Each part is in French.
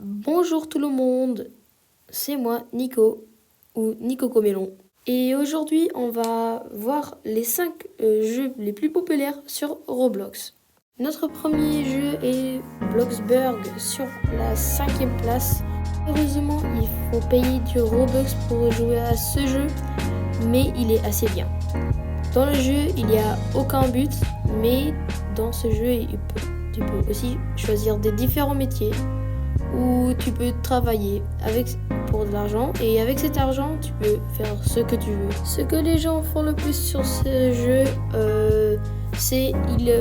Bonjour tout le monde, c'est moi Nico ou Nico Comelon. Et aujourd'hui on va voir les 5 jeux les plus populaires sur Roblox. Notre premier jeu est Bloxburg sur la 5e place. Heureusement il faut payer du Robux pour jouer à ce jeu, mais il est assez bien. Dans le jeu il n'y a aucun but, mais dans ce jeu tu peux aussi choisir des différents métiers où tu peux travailler pour de l'argent et avec cet argent tu peux faire ce que tu veux. Ce que les gens font le plus sur ce jeu, c'est qu'ils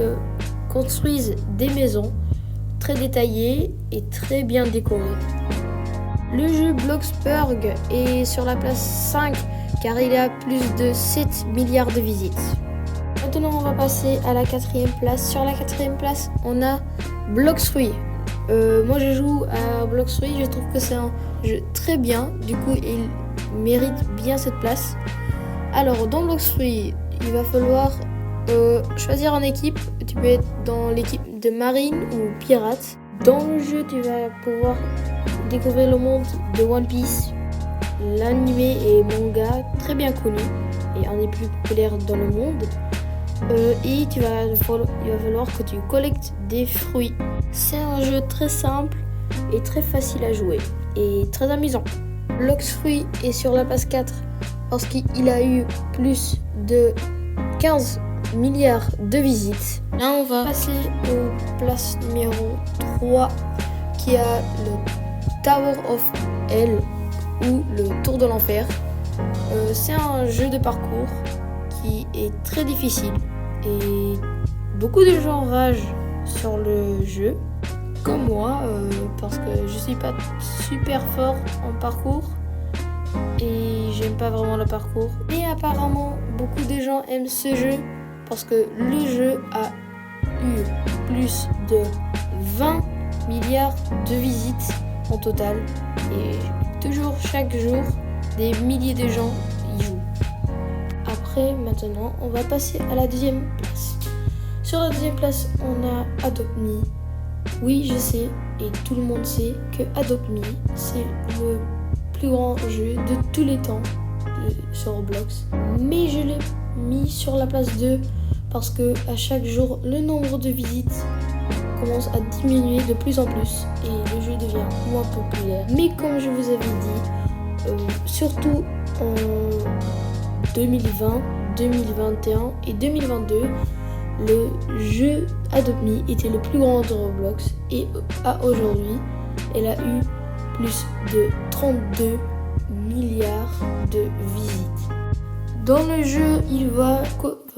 construisent des maisons très détaillées et très bien décorées. Le jeu Bloxburg est sur la place 5 car il a plus de 7 milliards de visites. Maintenant on va passer à la 4e place. Sur la 4e place on a Blox-Fruits. Moi je joue à Blox-Fruits, je trouve que c'est un jeu très bien, du coup il mérite bien cette place. Alors dans Blox-Fruits, il va falloir choisir une équipe, tu peux être dans l'équipe de marine ou pirate. Dans le jeu tu vas pouvoir découvrir le monde de One Piece, l'animé et manga très bien connu et un des plus populaires dans le monde. Et il va falloir que tu collectes des fruits. C'est un jeu très simple et très facile à jouer et très amusant. Blox-Fruits est sur la place 4 parce qu'il a eu plus de 15 milliards de visites. Là on va passer aux places numéro 3 qui a le Tower of Hell ou le Tour de l'Enfer. C'est un jeu de parcours qui est très difficile et beaucoup de gens ragent sur le jeu comme moi parce que je suis pas super fort en parcours et j'aime pas vraiment le parcours, mais apparemment beaucoup de gens aiment ce jeu parce que le jeu a eu plus de 20 milliards de visites en total et toujours chaque jour des milliers de gens y jouent. Après, maintenant, on va passer à la 2e place. Sur la 2e place, on a Adopt Me. Oui, je sais, et tout le monde sait que Adopt Me, c'est le plus grand jeu de tous les temps sur Roblox. Mais je l'ai mis sur la place 2 parce que à chaque jour, le nombre de visites commence à diminuer de plus en plus et le jeu devient moins populaire. Mais comme je vous avais dit, surtout en 2020, 2021 et 2022, le jeu Adopt Me était le plus grand de Roblox et à aujourd'hui, elle a eu plus de 32 milliards de visites. Dans le jeu, il va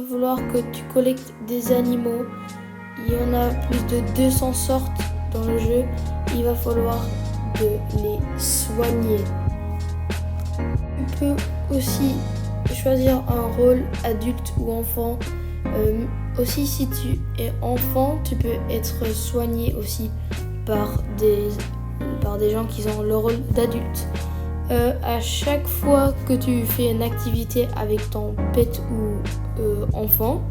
falloir que tu collectes des animaux. Il y en a plus de 200 sortes dans le jeu. Il va falloir de les soigner. Tu peux aussi choisir un rôle adulte ou enfant. Aussi si tu es enfant, tu peux être soigné aussi par des gens qui ont le rôle d'adulte. À chaque fois que tu fais une activité avec ton pet ou enfant,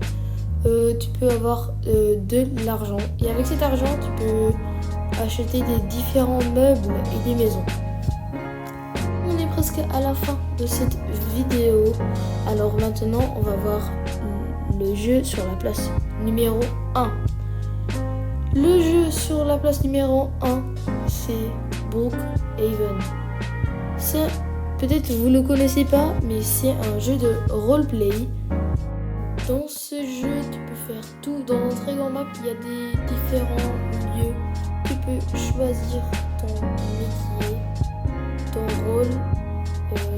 tu peux avoir de l'argent et avec cet argent tu peux acheter des différents meubles et des maisons. On est presque à la fin de cette vidéo, alors maintenant on va voir le jeu sur la place numéro 1. Le jeu sur la place numéro 1, c'est Brookhaven. Peut-être vous ne le connaissez pas, mais c'est un jeu de roleplay. Dans ce jeu, tu peux faire tout. Dans un très grand map, il y a des différents lieux. Tu peux choisir ton métier, ton rôle.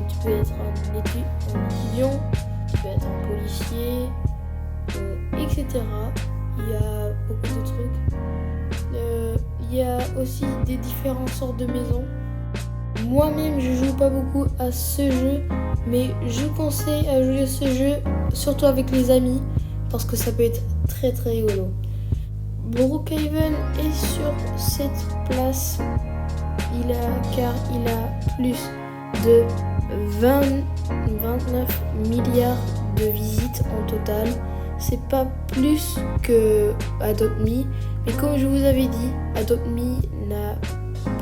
Tu peux être un étudiant, tu peux être un policier, etc. Il y a beaucoup de trucs. Il y a aussi des différentes sortes de maisons. Moi-même, je joue pas beaucoup à ce jeu, mais je conseille à jouer ce jeu, surtout avec les amis, parce que ça peut être très très rigolo. Brookhaven est sur cette place, car il a plus de 29 milliards de visites en total. C'est pas plus que Adopt Me, mais comme je vous avais dit, Adopt Me n'a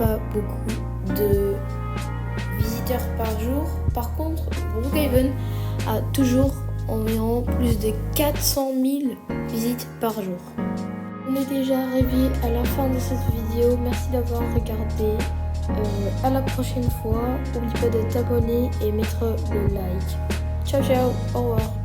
pas beaucoup de visiteurs par jour. Par contre, Brookhaven a toujours environ plus de 400 000 visites par jour. On est déjà arrivé à la fin de cette vidéo. Merci d'avoir regardé. À la prochaine fois. N'oublie pas de t'abonner et mettre le like. Ciao ciao, au revoir.